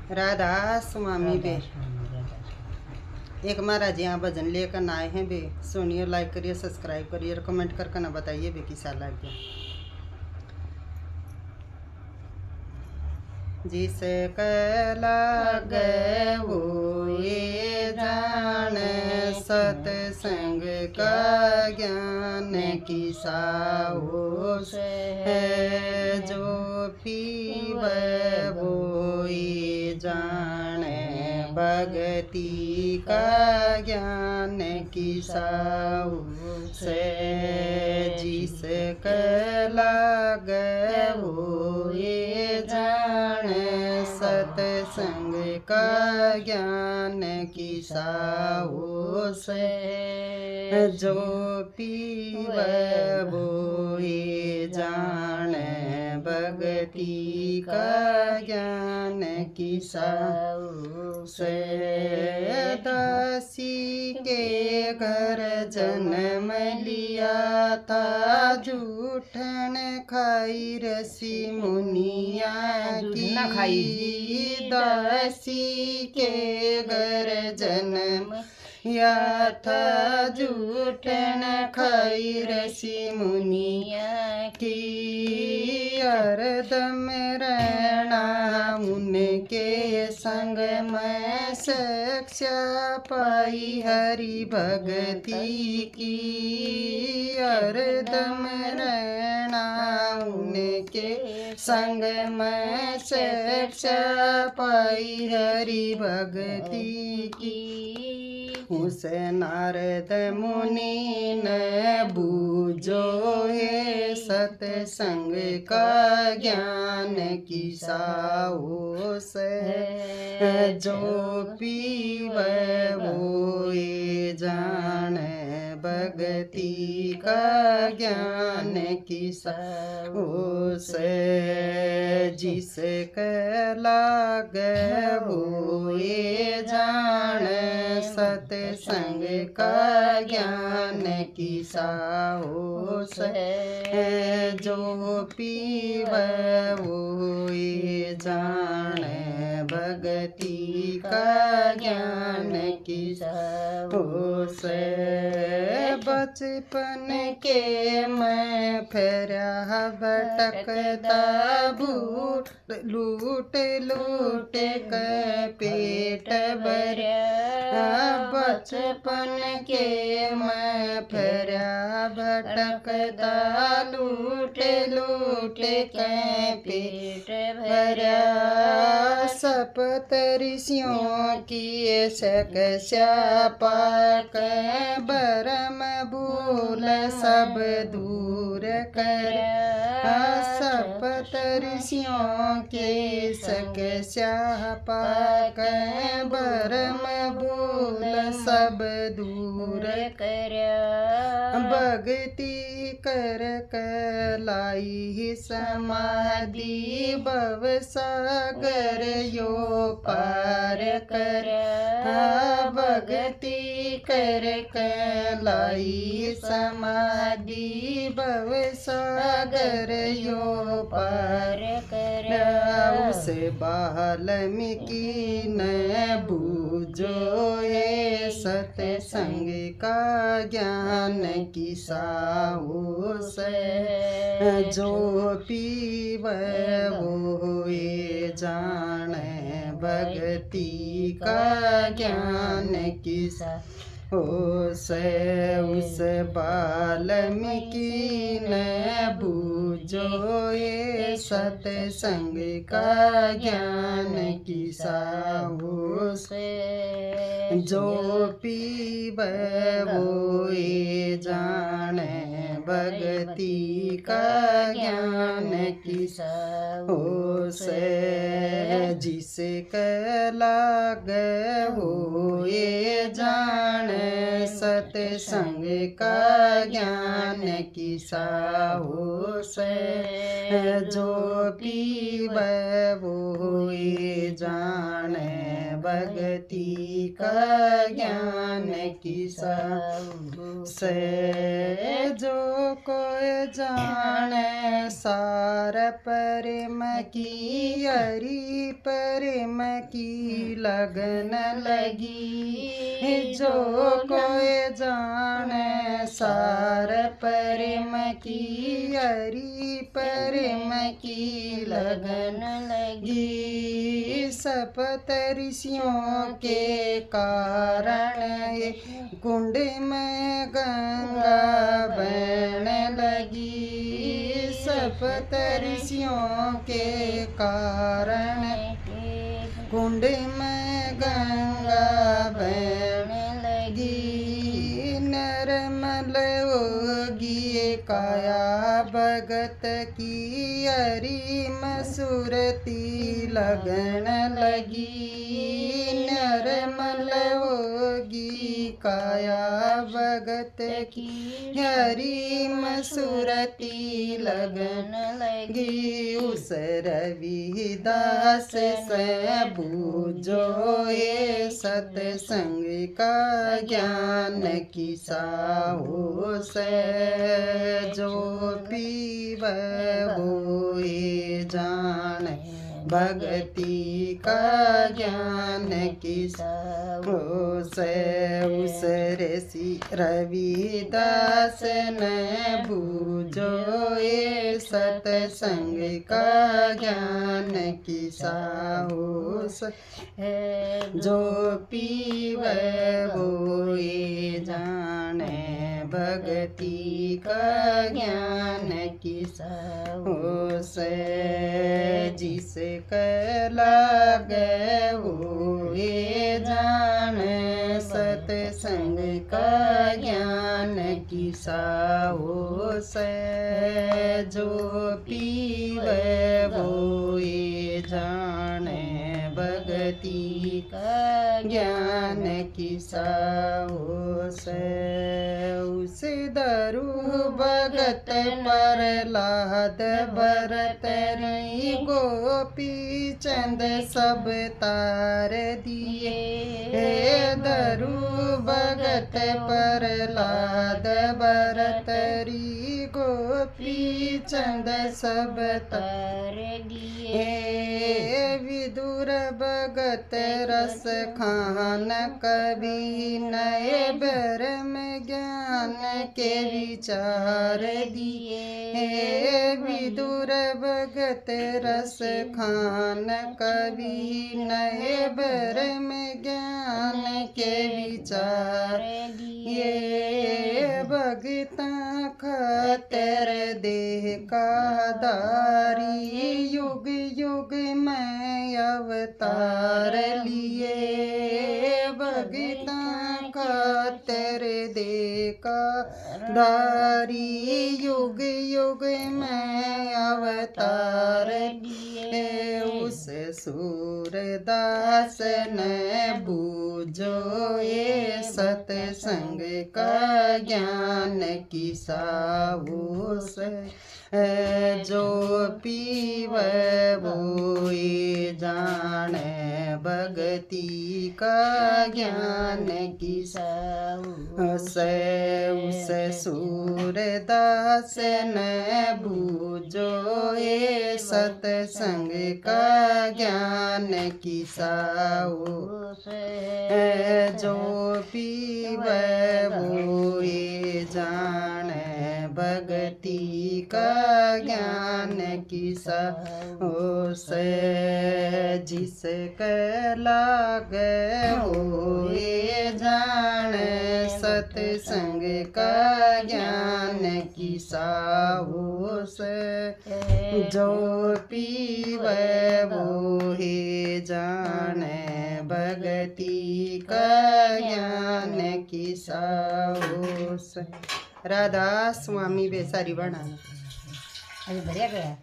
राधा स्वामी बे एक महाराज यहाँ भजन लेकर आए हैं बे। सुनिए, लाइक करिए, सब्सक्राइब करिए और कमेंट करके ना बताइए बे कैसा लग गया। जिसके लागे वो ये जान, सत्संग का ज्ञान किसा है जो पीवे वो ये जान, भक्ति का ज्ञान किसा से। जिसके लागे वो ये जान, सत्संग का ज्ञान किसा से। जो पीवे वो ये जान, भक्ति का ज्ञान किसा से। दासी के घर जन्म लिया था, जूठन खाई ऋषि मुनिया की। दासी के घर जन्म या था, जूठन खाई ऋषि मुनिया की। हरदम रहना उनके संग में, शिक्षा पाई हरि भक्ति की। हरदम रहना उनके संग में, शिक्षा पाई हरि भक्ति की। उस नारद मुनि ने बूझो है, सत्संग का ज्ञान किसा से। जो पीवे वो ये जान, भक्ति का ज्ञान किसा से। जिसके लागे वो ये जान, सत्संग का ज्ञान किसा से। जो पीवे वो ये जान, भक्ति का ज्ञान किसा से। बचपन के मैं फेरा भटकता, भूट लूट लूट के पेट भरा। बचपन के मैं फेरा भटकता, लूट लूट के पेट भरा। सप्तऋषियों की शिक्षा पाक, बरम भूल सब दूर कर। सप्तऋषियों के शिक्षा पाक, बरम भूल सब दूर कर। भक्ति कर लाई समाधि, भव सागर यो पार कर। भक्ति कर लाई समाधि, भव सागर यो पार कर। उस वाल्मीकि ने बूझो ये, सत्संग का ज्ञान किसा से। जो पीवे वो ये जान, भक्ति का ज्ञान किसा से। उस वाल्मीकि ने बूझो ये, सत्संग का ज्ञान किसा से। जो पीवे वो ये जान, भक्ति का ज्ञान किसा से। जिसके लागे वो ये जान, सत्संग का ज्ञान किसा से। जो पीवे वो ये जान, भगति का ज्ञान किसा से जो कोई जाने सार प्रेम की हरि प्रेम की लगन लगी जो कोई जाने सार प्रेम की हरि प्रेम की लगन लगी सप्त ऋषियों के कारण कुंड में गंगा बहने लगी सप्त ऋषियों के कारण कुंड में गंगा बहने लगी निर्मल होगी काया भगत की हरि मसूरती लगन लगी निर्मल होगी काया भगत की हरि मसूरती लगन लगी उस रविदास से बूझो ये सत्संग का ज्ञान किसा हो से जो पीव वो ये जान भगति का ज्ञान किसा हो से उस ऋषि रविदास ने बूझो ये सत्संग का ज्ञान किसा हो से जो पीव वो ये जाने भगति का ज्ञान किसा हो से जिसे लागे वो ये जान सत्संग का ज्ञान किसा हो से जो पीवे वो ये जाने भगति का ज्ञान किसा हो से उस दरु भगत प्रहलाद भरतरी गोपी चंद सब तार दिए दरु भगत प्रहलाद भरतरी गोपी चंद सब तार दिए विदुर भगत रस खान कवि नए ब्रह्म ज्ञान के विचार दिए विदुर भगत रस खान कवि नए ब्रह्म ज्ञान के विचार दिए भगता खातर देह का दारी युग युग में अवतार लिए भगता खातर देह का दारी युग युग में अवतार लिए उस सूरदास ने बूझो ये सत्संग का ज्ञान किसा हो से जो पीव वो ये जाने भगति का ज्ञान किसा से उस सूरदास ने बूझो ये सत्संग का ज्ञान किसा हो से जो पीव वो ये जाने भगति का ज्ञान किसा हो से जिसके लागे हो ये जाने सत्संग का ज्ञान किसा हो से जो पीवे वो ही जाने भगति का ज्ञान किसा हो से। राधा स्वामी बेसारी बना अरे बढ़िया गया।